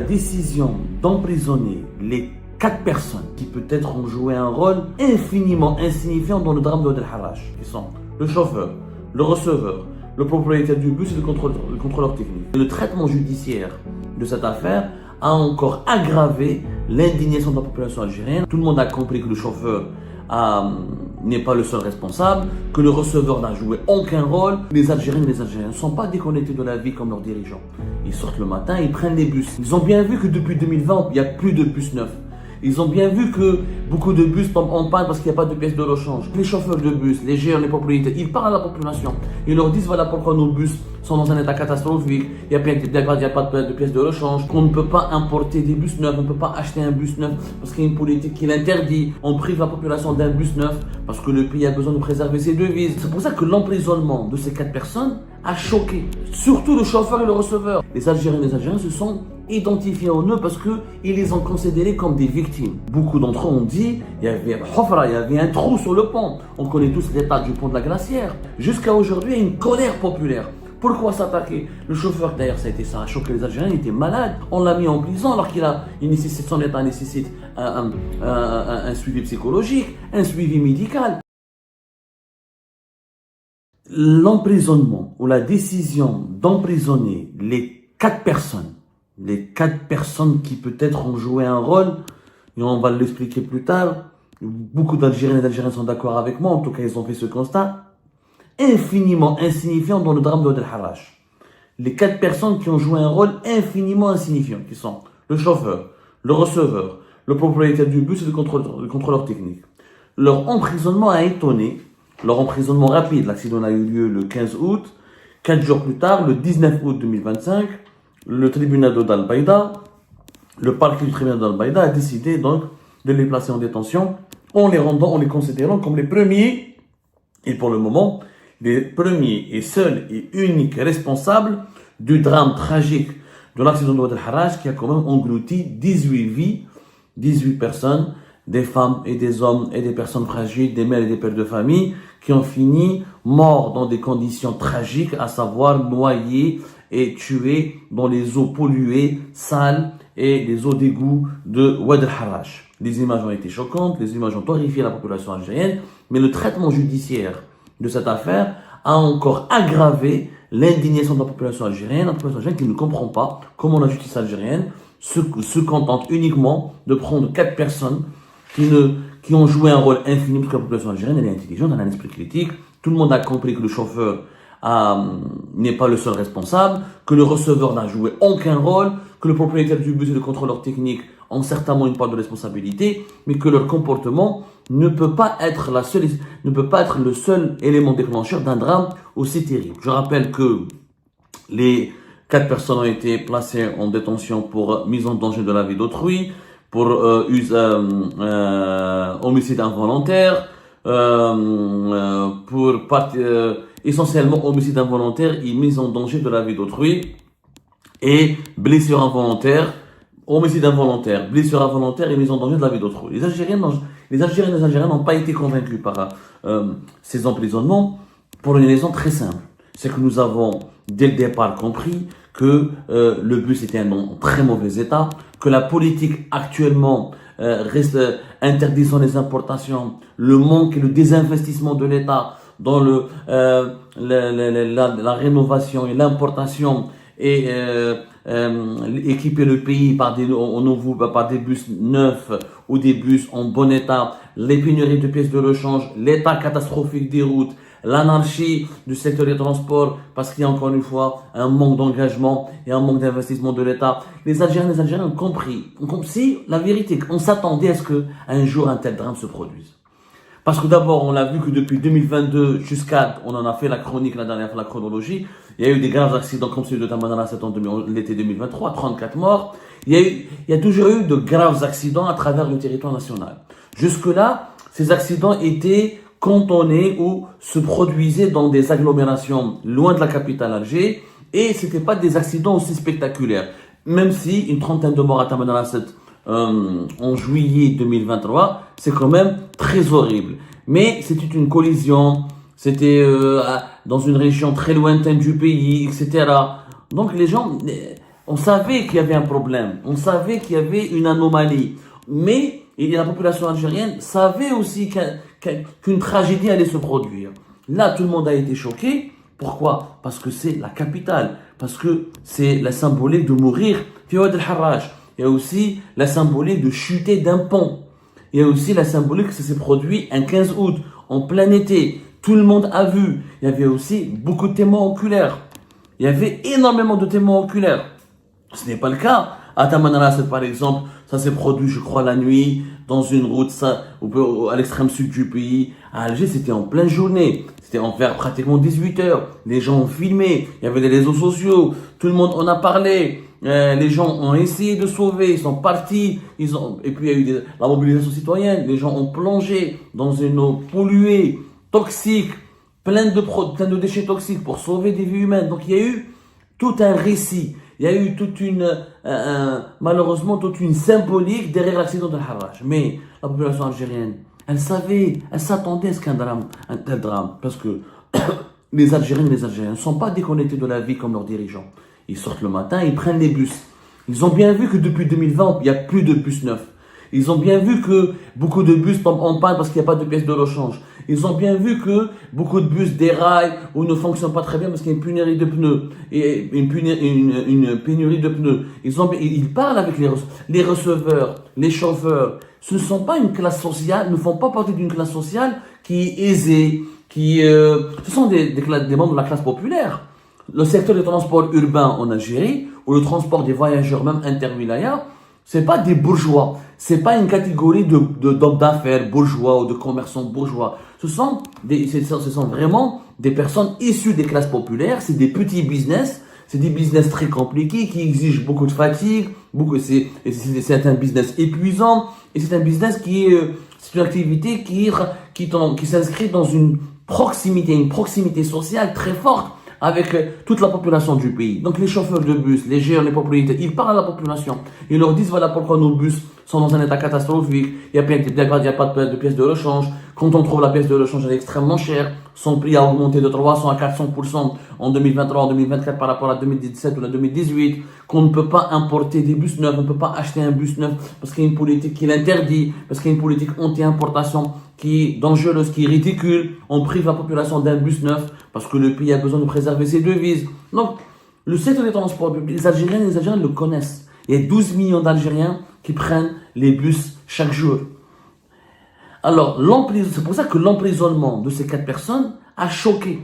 décision d'emprisonner les 4 personnes qui peut-être ont joué un rôle infiniment insignifiant dans le drame de Wad el-Harrach, qui sont le chauffeur, le receveur, le propriétaire du bus et le contrôleur technique. Le traitement judiciaire de cette affaire a encore aggravé l'indignation de la population algérienne. Tout le monde a compris que le chauffeur n'est pas le seul responsable, que le receveur n'a joué aucun rôle. Les Algériens et les Algériens ne sont pas déconnectés de la vie comme leurs dirigeants. Ils sortent le matin, ils prennent les bus. Ils ont bien vu que depuis 2020, il n'y a plus de bus neufs. Ils ont bien vu que beaucoup de bus tombent en panne parce qu'il n'y a pas de pièces de rechange. Les chauffeurs de bus, les gérants, les propriétaires, ils parlent à la population. Ils leur disent voilà pourquoi nos bus sont dans un état catastrophique. Il n'y a pas de pièces de rechange. On ne peut pas importer des bus neufs. On ne peut pas acheter un bus neuf parce qu'il y a une politique qui l'interdit. On prive la population d'un bus neuf parce que le pays a besoin de préserver ses devises. C'est pour ça que l'emprisonnement de ces 4 personnes a choqué. Surtout le chauffeur et le receveur. Les Algériens et les Algériens se sont identifiés en eux parce qu'ils les ont considérés comme des victimes. Beaucoup d'entre eux ont dit il y avait un trou sur le pont. On connaît tous l'état du pont de la Glacière. Jusqu'à aujourd'hui, il y a une colère populaire. Pourquoi s'attaquer? Le chauffeur, d'ailleurs, ça a choqué les Algériens, il était malade. On l'a mis en prison alors son état nécessite un suivi psychologique, un suivi médical. L'emprisonnement ou la décision d'emprisonner les 4 personnes qui peut-être ont joué un rôle, et on va l'expliquer plus tard, beaucoup d'Algériens et d'Algériens sont d'accord avec moi, en tout cas ils ont fait ce constat, infiniment insignifiant dans le drame de Wad el-Harrach. Les 4 personnes qui ont joué un rôle infiniment insignifiant, qui sont le chauffeur, le receveur, le propriétaire du bus et le contrôleur technique. Leur emprisonnement a étonné, leur emprisonnement rapide. L'accident a eu lieu le 15 août. 4 jours plus tard, le 19 août 2025, le tribunal d'Al-Baïda, le parquet du tribunal d'Al-Baïda a décidé donc de les placer en détention en les considérant comme les premiers, et pour le moment, les premiers et seuls et uniques responsables du drame tragique de l'accident de Wad el-Harrach qui a quand même englouti 18 vies, 18 personnes, des femmes et des hommes et des personnes fragiles, des mères et des pères de famille qui ont fini morts dans des conditions tragiques, à savoir noyés et tués dans les eaux polluées, sales et les eaux d'égout de Wad el-Harrach. Les images ont été choquantes, les images ont horrifié la population algérienne, mais le traitement judiciaire de cette affaire a encore aggravé l'indignation de la population algérienne qui ne comprend pas comment la justice algérienne se contente uniquement de prendre 4 personnes qui ont joué un rôle infini, parce que la population algérienne elle est intelligente, elle a un esprit critique. Tout le monde a compris que le chauffeur n'est pas le seul responsable, que le receveur n'a joué aucun rôle, que le propriétaire du bus et le contrôleur technique ont certainement une part de responsabilité, mais que leur comportement ne peut pas être le seul élément déclencheur d'un drame aussi terrible. Je rappelle que les 4 personnes ont été placées en détention pour mise en danger de la vie d'autrui, pour homicide involontaire, essentiellement homicide involontaire et mise en danger de la vie d'autrui, et blessure involontaire, homicide involontaire, blessure involontaire et mise en danger de la vie d'autrui. Les Algériens et les Algériens n'ont pas été convaincus par ces emprisonnements pour une raison très simple. C'est que nous avons dès le départ compris que le bus était en très mauvais état, que la politique actuellement reste interdisant les importations, le manque et le désinvestissement de l'État dans la rénovation et l'importation et équiper le pays par des bus neufs ou des bus en bon état, les pénuries de pièces de rechange, l'état catastrophique des routes, l'anarchie du secteur des transports, parce qu'il y a encore une fois un manque d'engagement et un manque d'investissement de l'État. Les Algériens ont compris. Si la vérité, on s'attendait à ce qu'un jour un tel drame se produise. Parce que d'abord, on a vu que depuis 2022 on en a fait la chronique, la dernière fois, la chronologie, il y a eu des graves accidents comme celui de Tamanrasset l'été 2023, 34 morts. Il y a toujours eu de graves accidents à travers le territoire national. Jusque-là, ces accidents étaient cantonnés ou se produisaient dans des agglomérations loin de la capitale Alger, et c'était pas des accidents aussi spectaculaires. Même si une trentaine de morts à Tamanrasset en juillet 2023, c'est quand même très horrible. Mais c'était une collision, c'était dans une région très lointaine du pays, etc. Donc les gens, On savait qu'il y avait un problème, on savait qu'il y avait une anomalie, mais la population algérienne savait aussi qu'une tragédie allait se produire. Là, tout le monde a été choqué. Pourquoi? Parce que c'est la capitale, parce que c'est la symbolique de mourir. Fi Wad el-Harraj. Il y a aussi la symbolique de chuter d'un pont. Il y a aussi la symbolique que ça s'est produit un 15 août, en plein été. Tout le monde a vu. Il y avait aussi beaucoup de témoins oculaires. Il y avait énormément de témoins oculaires. Ce n'est pas le cas. À Tamanrasset, par exemple, ça s'est produit, je crois, la nuit, dans une route, à l'extrême sud du pays. À Alger, c'était en pleine journée. C'était vers pratiquement 18 heures. Les gens ont filmé. Il y avait des réseaux sociaux. Tout le monde en a parlé. Les gens ont essayé de sauver. Ils sont partis. Et puis, il y a eu la mobilisation citoyenne. Les gens ont plongé dans une eau polluée, toxique, plein de déchets toxiques pour sauver des vies humaines. Donc, il y a eu tout un récit. Il y a eu malheureusement toute une symbolique derrière l'accident de Harraj. Mais la population algérienne, elle s'attendait à ce qu'un drame, un tel drame. Parce que les Algériens et les Algériens ne sont pas déconnectés de la vie comme leurs dirigeants. Ils sortent le matin, ils prennent les bus. Ils ont bien vu que depuis 2020, il n'y a plus de bus neufs. Ils ont bien vu que beaucoup de bus tombent en panne parce qu'il n'y a pas de pièces de rechange. Ils ont bien vu que beaucoup de bus déraillent ou ne fonctionnent pas très bien parce qu'il y a une pénurie de pneus. Et une pénurie de pneus. Ils parlent avec les receveurs, les chauffeurs. Ce ne sont pas une classe sociale, ne font pas partie d'une classe sociale qui est aisée, ce sont des membres de la classe populaire. Le secteur des transports urbains en Algérie, ou le transport des voyageurs, même interwilaya, c'est pas des bourgeois. C'est pas une catégorie d'hommes d'affaires bourgeois ou de commerçants bourgeois. Ce sont vraiment des personnes issues des classes populaires. C'est des petits business. C'est des business très compliqués qui exigent beaucoup de fatigue. C'est un business épuisant. Et c'est un business c'est une activité qui s'inscrit dans une proximité sociale très forte avec toute la population du pays. Donc les chauffeurs de bus, les géants, les propriétaires, ils parlent à la population. Ils leur disent voilà pourquoi nos bus sont dans un état catastrophique. Il n'y a pas de pièces de rechange. Quand on trouve la pièce de rechange, elle est extrêmement chère. Son prix a augmenté de 300 à 400% en 2023, en 2024 par rapport à 2017 ou à 2018. Qu'on ne peut pas importer des bus neufs, on ne peut pas acheter un bus neuf parce qu'il y a une politique qui l'interdit, parce qu'il y a une politique anti-importation qui est dangereuse, qui est ridicule. On prive la population d'un bus neuf parce que le pays a besoin de préserver ses devises. Donc, le secteur des transports publics, les Algériens le connaissent. Il y a 12 millions d'Algériens qui prennent les bus chaque jour. Alors, c'est pour ça que l'emprisonnement de ces 4 personnes a choqué.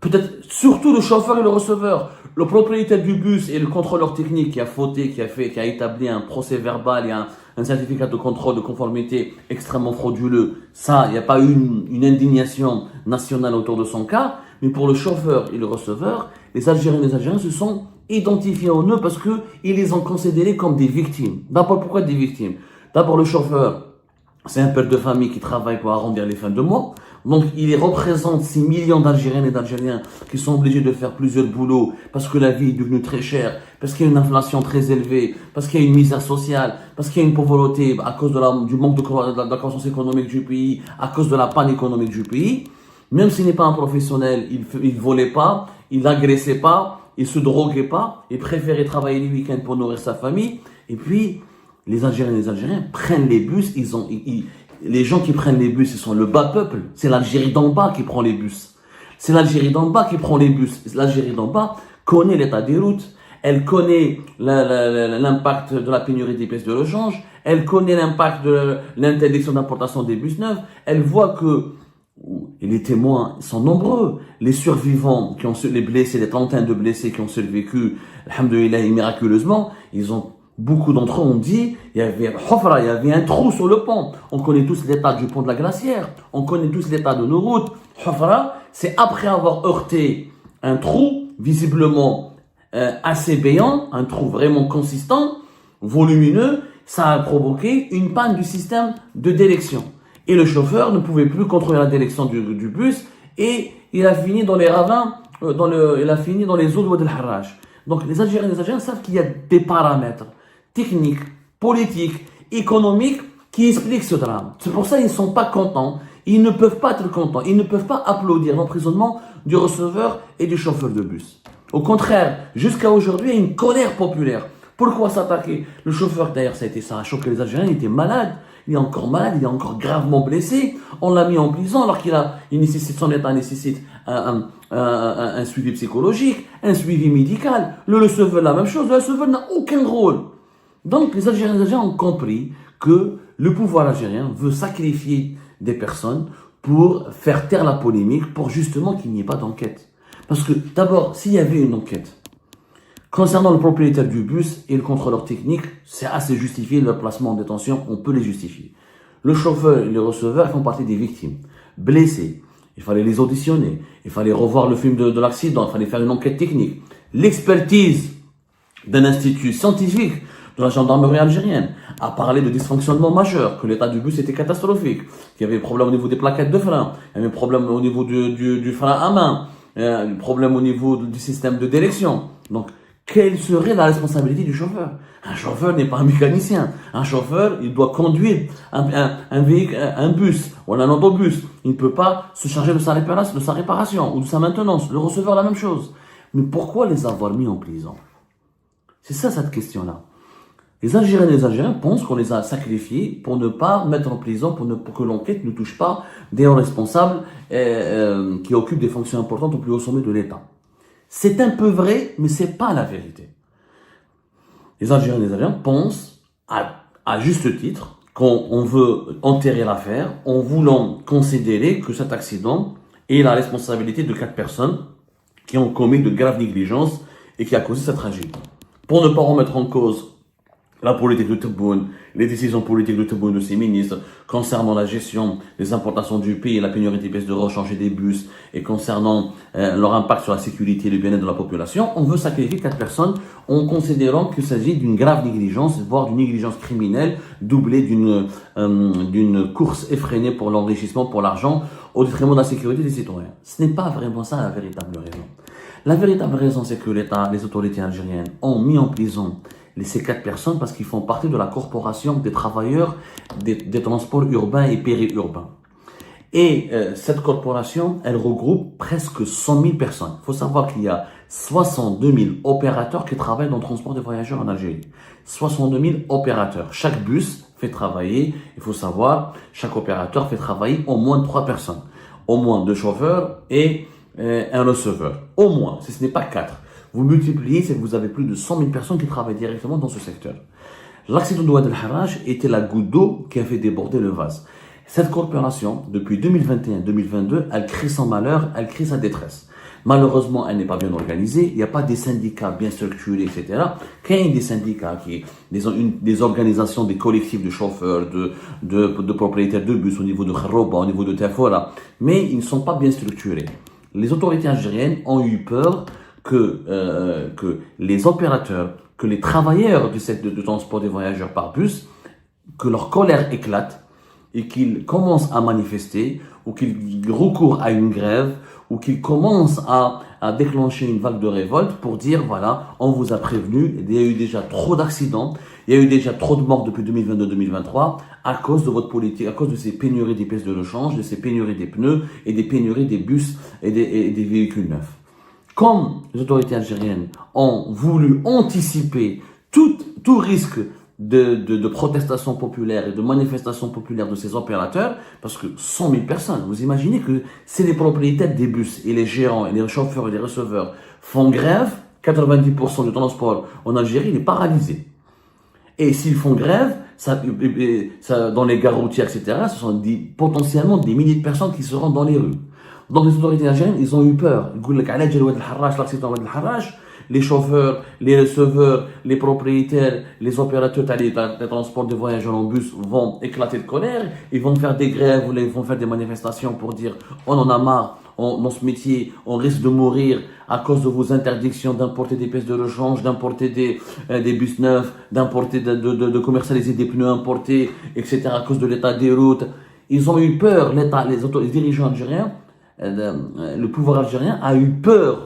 Peut-être surtout le chauffeur et le receveur. Le propriétaire du bus et le contrôleur technique qui a fauté, qui a établi un procès verbal et un certificat de contrôle de conformité extrêmement frauduleux. Ça, il n'y a pas eu une indignation nationale autour de son cas. Mais pour le chauffeur et le receveur, les Algériens se sont identifiés en eux parce qu'ils les ont considérés comme des victimes. D'abord, pourquoi des victimes? D'abord, le chauffeur, c'est un père de famille qui travaille pour arrondir les fins de mois. Donc, il représente 6 millions d'Algériennes et d'Algériens qui sont obligés de faire plusieurs boulots parce que la vie est devenue très chère, parce qu'il y a une inflation très élevée, parce qu'il y a une misère sociale, parce qu'il y a une pauvreté à cause du manque de la croissance économique du pays, à cause de la panne économique du pays. Même s'il n'est pas un professionnel, il volait pas, il n'agressait pas, il se droguait pas, il préférait travailler les week-ends pour nourrir sa famille. Et puis, les Algériens et les Algériens prennent les bus, les gens qui prennent les bus, ils sont le bas peuple. C'est l'Algérie d'en bas qui prend les bus. C'est l'Algérie d'en bas qui prend les bus. L'Algérie d'en bas connaît l'état des routes. Elle connaît l'impact de la pénurie des pièces de rechange. Elle connaît l'impact de l'interdiction d'importation des bus neufs. Elle voit que les témoins sont nombreux. Les survivants, les blessés, les trentaines de blessés qui ont survécu, alhamdoulilah, miraculeusement, beaucoup d'entre eux ont dit, il y avait un trou sur le pont. On connaît tous l'état du pont de la Glacière. On connaît tous l'état de nos routes. Hofra, c'est après avoir heurté un trou, visiblement assez béant, un trou vraiment consistant, volumineux, ça a provoqué une panne du système de délection. Et le chauffeur ne pouvait plus contrôler la délection du bus et il a fini dans les ravins, il a fini dans les eaux de Wad el-Harraj. Donc les Algériens savent qu'il y a des paramètres techniques, politiques, économiques qui expliquent ce drame. C'est pour ça qu'ils ne sont pas contents. Ils ne peuvent pas être contents. Ils ne peuvent pas applaudir l'emprisonnement du receveur et du chauffeur de bus. Au contraire, jusqu'à aujourd'hui, il y a une colère populaire. Pourquoi s'attaquer? Le chauffeur, d'ailleurs, ça a choqué les Algériens, il était malade. Il est encore malade, il est encore gravement blessé. On l'a mis en prison alors son état nécessite un suivi psychologique, un suivi médical. Le receveur, la même chose. Le receveur n'a aucun rôle. Donc, les Algériens ont compris que le pouvoir algérien veut sacrifier des personnes pour faire taire la polémique, pour justement qu'il n'y ait pas d'enquête. Parce que, d'abord, s'il y avait une enquête concernant le propriétaire du bus et le contrôleur technique, c'est assez justifié, le placement en détention, on peut les justifier. Le chauffeur et le receveur font partie des victimes. Blessés, il fallait les auditionner, il fallait revoir le film de l'accident, il fallait faire une enquête technique. L'expertise d'un institut scientifique de la gendarmerie algérienne a parlé de dysfonctionnement majeur, que l'état du bus était catastrophique, qu'il y avait des problèmes au niveau des plaquettes de frein, il y avait des problèmes au niveau du frein à main, des problèmes au niveau du système de direction. Donc, quelle serait la responsabilité du chauffeur? Un chauffeur n'est pas un mécanicien. Un chauffeur, il doit conduire un véhicule, un bus ou un autobus. Il ne peut pas se charger de sa réparation ou de sa maintenance. Le receveur, la même chose. Mais pourquoi les avoir mis en prison? C'est ça, cette question-là. Les Algériens et les Algériens pensent qu'on les a sacrifiés pour ne pas mettre en prison, pour que l'enquête ne touche pas des hauts responsables qui occupent des fonctions importantes au plus haut sommet de l'État. C'est un peu vrai, mais c'est pas la vérité. Les Algériens et les Algériens pensent, à juste titre, qu'on veut enterrer l'affaire en voulant considérer que cet accident est la responsabilité de 4 personnes qui ont commis de graves négligences et qui a causé cette tragédie. Pour ne pas remettre en cause la politique de Tebboune, les décisions politiques de Tebboune de ses ministres concernant la gestion des importations du pays et la pénurie des pièces de rechange et des bus et concernant leur impact sur la sécurité et le bien-être de la population, on veut sacrifier 4 personnes en considérant qu'il s'agit d'une grave négligence, voire d'une négligence criminelle doublée d'une course effrénée pour l'enrichissement, pour l'argent, au détriment de la sécurité des citoyens. Ce n'est pas vraiment ça la véritable raison. La véritable raison, c'est que l'État, les autorités algériennes ont mis en prison ces 4 personnes parce qu'ils font partie de la corporation des travailleurs des transports urbains et périurbains. Et cette corporation, elle regroupe presque 100 000 personnes. Il faut savoir qu'il y a 62 000 opérateurs qui travaillent dans le transport des voyageurs en Algérie. 62 000 opérateurs. Chaque bus fait travailler, il faut savoir, chaque opérateur fait travailler au moins 3 personnes. Au moins 2 chauffeurs et un receveur. Au moins, si ce n'est pas 4. Vous multipliez, c'est que vous avez plus de 100 000 personnes qui travaillent directement dans ce secteur. L'accident de Oued El Harrach était la goutte d'eau qui a fait déborder le vase. Cette corporation, depuis 2021-2022, elle crée son malheur, elle crée sa détresse. Malheureusement, elle n'est pas bien organisée, il n'y a pas des syndicats bien structurés, etc. Quand il y a des syndicats, des organisations, des collectifs de chauffeurs, de propriétaires de bus au niveau de Kharouba, au niveau de Tafora, mais ils ne sont pas bien structurés. Les autorités algériennes ont eu peur que les opérateurs, que les travailleurs du secteur de transport des voyageurs par bus, que leur colère éclate et qu'ils commencent à manifester ou qu'ils recourent à une grève ou qu'ils commencent à déclencher une vague de révolte pour dire voilà, on vous a prévenu, il y a eu déjà trop d'accidents, il y a eu déjà trop de morts depuis 2022-2023 à cause de votre politique, à cause de ces pénuries des pièces de rechange, de ces pénuries des pneus et des pénuries des bus et des véhicules neufs. Comme les autorités algériennes ont voulu anticiper tout risque de protestation populaire et de manifestation populaire de ces opérateurs, parce que 100 000 personnes, vous imaginez que si les propriétaires des bus et les gérants et les chauffeurs et les receveurs font grève, 90% du transport en Algérie est paralysé. Et s'ils font grève, ça, dans les gares routières, etc., ce sont potentiellement des milliers de personnes qui seront dans les rues. Donc les autorités algériennes, ils ont eu peur. L'accident de Oued El Harrach, les chauffeurs, les receveurs, les propriétaires, les opérateurs des transports de voyageurs en bus vont éclater de colère, ils vont faire des grèves ou ils vont faire des manifestations pour dire on en a marre, dans ce métier, on risque de mourir à cause de vos interdictions d'importer des pièces de rechange, d'importer des bus neufs, d'importer, de commercialiser des pneus importés, etc. à cause de l'état des routes. Ils ont eu peur, les dirigeants algériens, le pouvoir algérien a eu peur.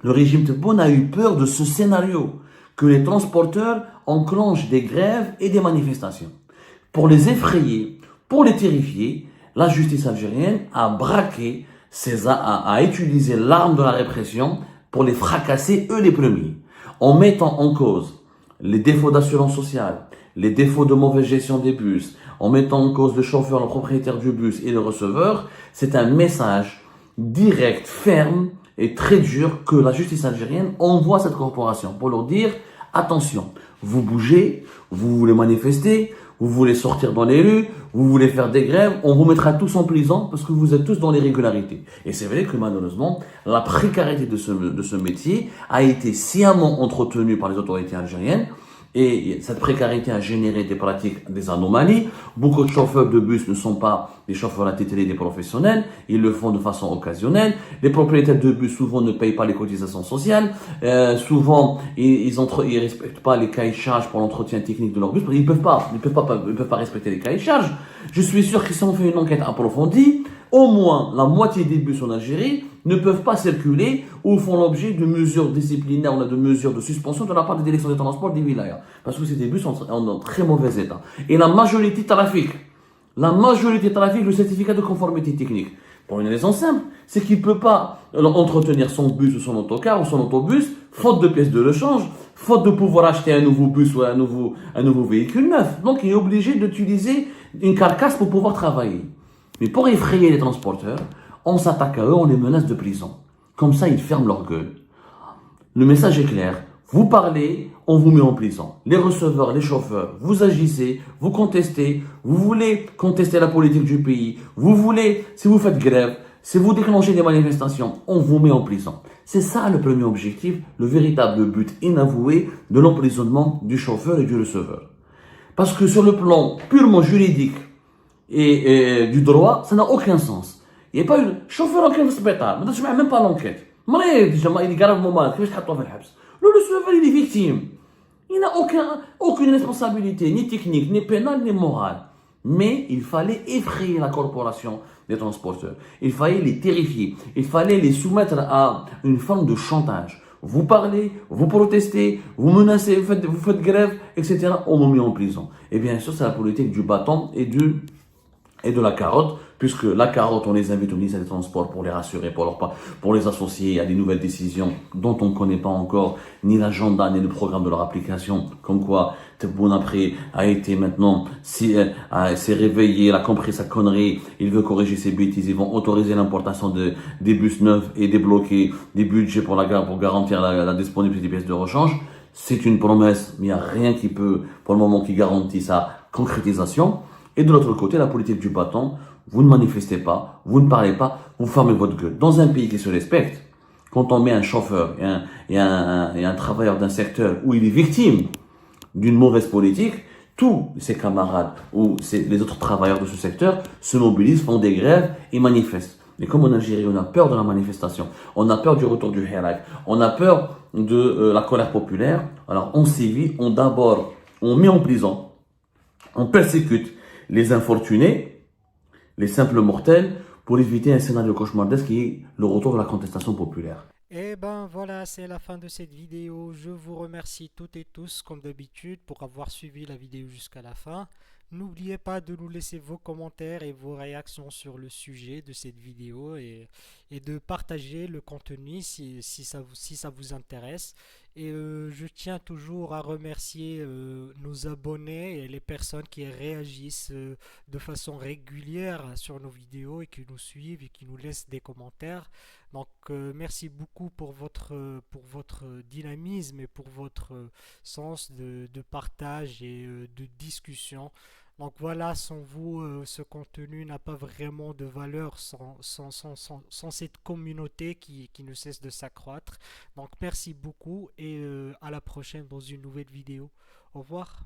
Le régime Tebboune a eu peur de ce scénario, que les transporteurs enclenchent des grèves et des manifestations. Pour les effrayer, pour les terrifier, la justice algérienne a braqué, a utilisé l'arme de la répression pour les fracasser eux les premiers, en mettant en cause les défauts d'assurance sociale, les défauts de mauvaise gestion des bus, en mettant en cause le chauffeur, le propriétaire du bus et le receveur. C'est un message direct, ferme et très dur que la justice algérienne envoie à cette corporation pour leur dire attention, vous bougez, vous voulez manifester, vous voulez sortir dans les rues, vous voulez faire des grèves, on vous mettra tous en prison parce que vous êtes tous dans l'irrégularité. Et c'est vrai que malheureusement, la précarité de ce métier a été sciemment entretenue par les autorités algériennes. Et cette précarité a généré des pratiques, des anomalies. Beaucoup de chauffeurs de bus ne sont pas des chauffeurs attitrés, des professionnels. Ils le font de façon occasionnelle. Les propriétaires de bus souvent ne payent pas les cotisations sociales. Souvent, ils respectent pas les cahiers de charges pour l'entretien technique de leur bus. Ils peuvent pas respecter les cahiers de charges. Je suis sûr qu'ils ont fait une enquête approfondie. Au moins, la moitié des bus en Algérie ne peuvent pas circuler ou font l'objet de mesures disciplinaires ou de mesures de suspension de la part des directions des transports des wilayas. Parce que ces bus sont en très mauvais état. Et la majorité trafic, le certificat de conformité technique. Pour une raison simple, c'est qu'il ne peut pas entretenir son bus ou son autocar ou son autobus, faute de pièces de rechange, faute de pouvoir acheter un nouveau bus ou un nouveau véhicule neuf. Donc il est obligé d'utiliser une carcasse pour pouvoir travailler. Mais pour effrayer les transporteurs, on s'attaque à eux, on les menace de prison. Comme ça, ils ferment leur gueule. Le message est clair. Vous parlez, on vous met en prison. Les receveurs, les chauffeurs, vous agissez, vous contestez, vous voulez contester la politique du pays, si vous faites grève, si vous déclenchez des manifestations, on vous met en prison. C'est ça le premier objectif, le véritable but inavoué de l'emprisonnement du chauffeur et du receveur. Parce que sur le plan purement juridique, et du droit, ça n'a aucun sens. Il n'y a pas eu chauffeur aucun hospital, mais tu n'as même pas l'enquête. Il est gravement malade, le receveur il est victime. Il n'a aucune responsabilité, ni technique, ni pénale, ni morale. Mais il fallait effrayer la corporation des transporteurs. Il fallait les terrifier. Il fallait les soumettre à une forme de chantage. Vous parlez, vous protestez, vous menacez, vous faites grève, etc. On vous met en prison. Et bien sûr, c'est la politique du bâton et de la carotte, puisque la carotte, on les invite au ministère des Transports pour les rassurer, pour les associer à des nouvelles décisions dont on ne connaît pas encore ni l'agenda ni le programme de leur application, comme quoi Tebboune après a été maintenant, s'est réveillé, il a compris sa connerie, il veut corriger ses bêtises, ils vont autoriser l'importation des bus neufs et débloquer des budgets pour garantir la disponibilité des pièces de rechange. C'est une promesse, mais il n'y a rien qui peut, pour le moment, qui garantit sa concrétisation. Et de l'autre côté, la politique du bâton, vous ne manifestez pas, vous ne parlez pas, vous fermez votre gueule. Dans un pays qui se respecte, quand on met un chauffeur et un travailleur d'un secteur où il est victime d'une mauvaise politique, tous ses camarades ou les autres travailleurs de ce secteur se mobilisent, font des grèves et manifestent. Mais comme en Algérie, on a peur de la manifestation, on a peur du retour du hirak, on a peur de la colère populaire, alors on sévit, on met en prison, on persécute les infortunés, les simples mortels, pour éviter un scénario cauchemardesque qui est le retour de la contestation populaire. Et ben voilà, c'est la fin de cette vidéo. Je vous remercie toutes et tous, comme d'habitude, pour avoir suivi la vidéo jusqu'à la fin. N'oubliez pas de nous laisser vos commentaires et vos réactions sur le sujet de cette vidéo et de partager le contenu si ça vous intéresse. Et je tiens toujours à remercier nos abonnés et les personnes qui réagissent de façon régulière sur nos vidéos et qui nous suivent et qui nous laissent des commentaires. Donc merci beaucoup pour votre dynamisme et pour votre sens de partage et de discussion. Donc voilà, sans vous, ce contenu n'a pas vraiment de valeur sans cette communauté qui ne cesse de s'accroître. Donc merci beaucoup et à la prochaine dans une nouvelle vidéo. Au revoir.